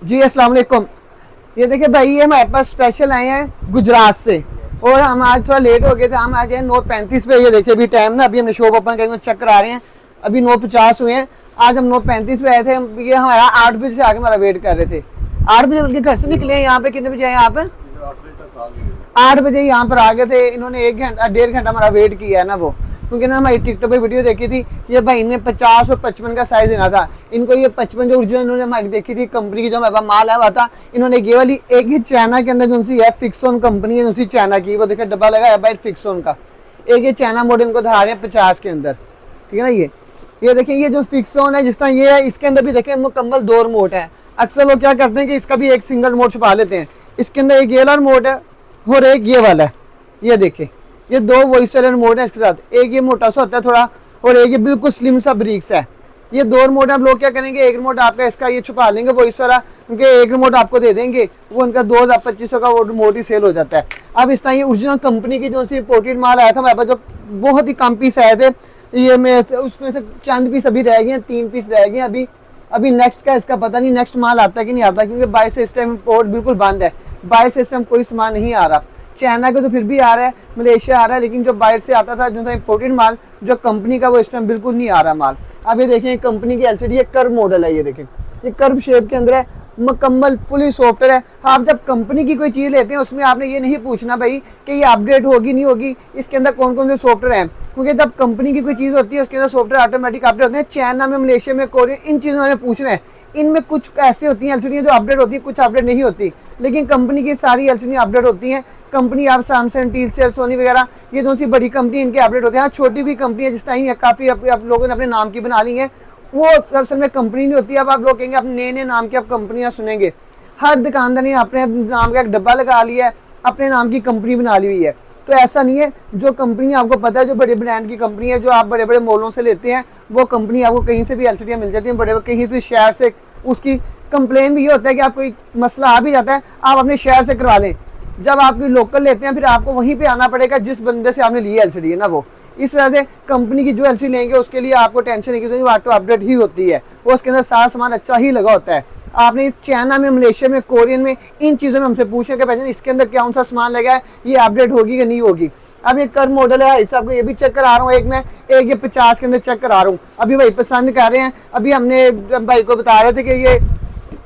जी अस्सलाम वालेकुम। ये देखिए भाई, ये हमारे पास स्पेशल आए हैं गुजरात से और हम आज थोड़ा लेट हो गए थे। हम आज 9:35 पे, ये देखिए अभी टाइम ना, अभी हमने शॉप ओपन करके चेक करा रहे हैं, अभी 9:50 हुए हैं। आज हम 9:35 पे आए थे। ये हमारा 8 बजे से आके हमारा वेट कर रहे थे। 8 बजे उनके घर से निकले हैं। यहाँ पे कितने बजे आए आप? 8 बजे यहाँ पर आ गए थे। इन्होंने 1-1.5 घंटा हमारा वेट किया है ना, वो क्योंकि ना हमारी टिकटॉक पे वीडियो देखी थी। ये भाई ने 50 और 55 का साइज लेना था इनको। ये 55 जो ओरिजिनल इन्होंने हमारी देखी थी कंपनी की, जो हमारे पास माल आया हुआ था, इन्होंने ये वाली एक ही चाइना के अंदर जो सी है फिक्सोन कंपनी है, जो सी चाइना की, वो देखिए डब्बा लगा है भाई फिक्सोन का। एक ये चाइना मॉडल इनको दिखा रहे हैं 50 के अंदर, ठीक है ना। ये देखिए, ये जो फिक्सोन है जिस तरह ये है, इसके अंदर भी देखिए मुकम्मल 2 रिमोट है। अक्सर लोग क्या करते हैं कि इसका भी एक सिंगल रिमोट छुपा लेते हैं। इसके अंदर एक ये वाला रिमोट है और एक ये वाला है। ये देखिए, ये 2 वॉइस वाले रिमोट है इसके साथ। एक ये मोटा सा होता है थोड़ा, और एक ये बिल्कुल स्लिम सा ब्रिक्स है। ये 2 रिमोट आप लोग क्या करेंगे, एक रिमोट आपका इसका ये छुपा लेंगे वॉइस वाला, क्योंकि एक रिमोट आपको दे देंगे, वो उनका 2000-2500 का वो रिमोट ही सेल हो जाता है। अब इस तरह ये ओरिजिनल कंपनी की जो सी इंपोर्टेड माल आया था हमारे पास, जो बहुत ही कम पीस आए थे, ये में उसमें से चंद पीस अभी रह गए, 3 पीस रह गए अभी नेक्स्ट का इसका पता नहीं नेक्स्ट माल आता है कि नहीं आता, क्योंकि बाय सिस्टम इंपोर्ट बिल्कुल बंद है। बाय सिस्टम कोई सामान नहीं आ रहा। चाइना का तो फिर भी आ रहा है, मलेशिया आ रहा है, लेकिन जो बाहर से आता था जो था इंपोर्टेड माल, जो कंपनी का, वो इस टाइम बिल्कुल नहीं आ रहा माल। अब ये देखें कंपनी की एलसीडी, ये कर्व मॉडल है। ये देखें, ये कर्व शेप के अंदर है, मुकम्मल फुली सॉफ्टवेयर है। आप जब कंपनी की कोई चीज़ लेते हैं उसमें आपने ये नहीं पूछना भाई कि ये अपडेट होगी नहीं होगी, इसके अंदर कौन कौन से सॉफ्टवेयर हैं, क्योंकि जब कंपनी की कोई चीज़ होती है उसके अंदर सॉफ्टवेयर ऑटोमेटिक अपडेट होते हैं। चाइना में, मलेशिया में, कोरिया, इन चीज़ों में पूछना है। इनमें कुछ ऐसी होती हैं एलसीडी जो अपडेट होती है, कुछ अपडेट नहीं होती, लेकिन कंपनी की सारी एलसीडी अपडेट होती हैं। कंपनी आप सैमसंग, टीसीएल, सोनी वगैरह, ये दोनों सी बड़ी कंपनी इनके अपडेट होते हैं। हाँ, छोटी कोई कंपनी है जिस टाइम काफ़ी आप लोगों ने अपने नाम की बना ली है, वो असल में कंपनी नहीं होती। अब आप लोग कहेंगे, आप नए नए नाम की आप कंपनियां सुनेंगे। हर दुकानदार ने अपने नाम का एक डब्बा लगा लिया है, अपने नाम की कंपनी बना ली हुई है। तो ऐसा नहीं है। जो कंपनी आपको पता है, जो बड़े ब्रांड की कंपनी है, जो आप बड़े बड़े मॉलों से लेते हैं, वो कंपनी आपको कहीं से भी एलसीडियाँ मिल जाती हैं, बड़े कहीं से भी शहर से। उसकी कंप्लेन भी ये होता है कि आप कोई मसला आ भी जाता है, आप अपने शहर से करवा लें। जब आप कोई लोकल लेते हैं, फिर आपको वहीं पे आना पड़ेगा जिस बंदे से आपने ली है एलसीडी है ना, वो। इस वजह से कंपनी की जो एलसीडी लेंगे उसके लिए आपको टेंशन नहीं की, ऑटो अपडेट ही होती है, वो उसके अंदर सारा सामान अच्छा ही लगा होता है। आपने चाइना में, मलेशिया में, कोरियन में, इन चीज़ों में हमसे पूछे कि भाई इसके अंदर कौन सा सामान लगा है, ये अपडेट होगी कि नहीं होगी। अब ये कर्व मॉडल है, इस आपको ये भी चेक करा रहा हूँ। एक ये 50 के अंदर चेक करा रहा हूँ। अभी भाई पसंद कर रहे हैं। अभी हमने भाई को बता रहे थे कि ये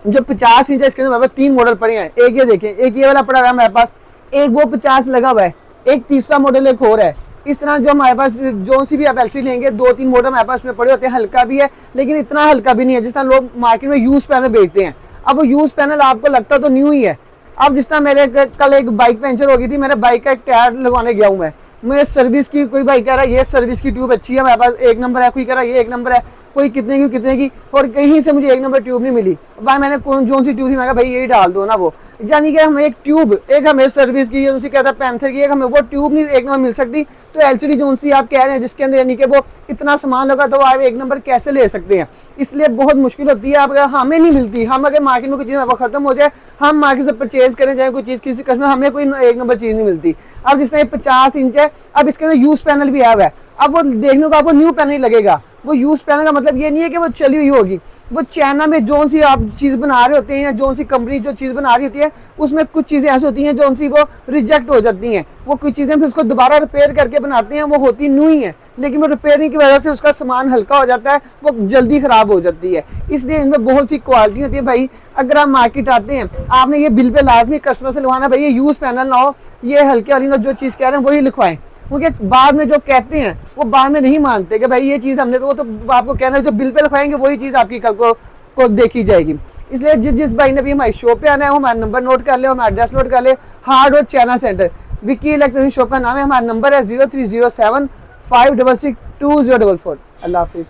जो 50 इंच है, इसके अंदर हमारे पास 3 मॉडल पड़े हैं। एक ये देखें, एक ये वाला पड़ा हुआ है हमारे पास, एक वो 50 लगा हुआ है, एक तीसरा मॉडल एक और है। इस तरह जो हमारे पास जो सी भी आप एलसीडी लेंगे, 2-3 मॉडल हमारे पास में पड़े होते हैं। हल्का भी है, लेकिन इतना हल्का भी नहीं है। जिस तरह लोग मार्केट में यूज पैनल बेचते हैं, अब वो यूज पैनल आपको लगता तो न्यू ही है। अब जिस तरह मेरे कल एक बाइक पंचर हो गई थी, मेरे बाइक का एक टायर लगवाने गया हूँ मैं सर्विस की, कोई बाइक कह रहा है ये सर्विस की ट्यूब अच्छी है, मेरे पास 1 नंबर है, कोई कह रहा है ये 1 नंबर है, कोई कितने की, और कहीं से मुझे 1 नंबर ट्यूब नहीं मिली। भाई मैंने कौन सी ट्यूब थी, मैं कहा भाई यही डाल दो ना वो। यानी कि हमें एक ट्यूब, एक हमें सर्विस की, उनसे कहता है पैंथर की, एक हमें वो ट्यूब नहीं 1 नंबर मिल सकती। तो एलसीडी जो सी आप कह रहे हैं जिसके अंदर यानी कि वो इतना सामान लगा, तो आप 1 नंबर कैसे ले सकते हैं? इसलिए बहुत मुश्किल होती है। आप अगर हमें नहीं मिलती, हम अगर मार्केट में कोई चीज़ वो खत्म हो जाए, हम मार्केट से परचेज करें जाए कोई चीज़ किसी कस्टमर, हमें कोई 1 नंबर चीज़ नहीं मिलती। अब जिसका 50 इंच है, अब इसके अंदर यूज पैनल भी आया हुआ है। अब वो देखने को आपको न्यू पैनल लगेगा। वो यूज पैनल का मतलब ये नहीं है कि वो चली हुई होगी। वो चाइना में जो सी आप चीज़ बना रहे होते हैं, या जो सी कंपनी जो चीज़ बना रही होती है, उसमें कुछ चीज़ें ऐसी होती हैं जो सी वो रिजेक्ट हो जाती हैं। वो कुछ चीज़ें फिर उसको दोबारा रिपेयर करके बनाते हैं, वो होती न्यू ही है, लेकिन वो रिपेयरिंग की वजह से उसका सामान हल्का हो जाता है, वो जल्दी ख़राब हो जाती है। इसलिए इनमें बहुत सी क्वालिटी होती है। भाई अगर आप मार्केट आते हैं, आपने ये बिल पे लाजमी कस्टमर से लिखवाना, भाई ये यूज़ पैनल ना हो, ये हल्के वाली ना, जो चीज़ कह रहे हैं वही लिखवाएं। क्योंकि बाद में जो कहते हैं वो बाद में नहीं मानते कि भाई ये चीज़ हमने, तो वो तो आपको कहना है जो बिल पे लिखवाएंगे वही चीज़ आपकी कल को देखी जाएगी। इसलिए जिस भाई ने भी हमारी शॉप पे आना है, वो हमारा नंबर नोट कर ले, हमारा एड्रेस नोट कर ले। Hard road China centre, Vicky electronic shop का नाम है। हमारा नंबर है 0307 566 2044। अल्लाह हाफिज़।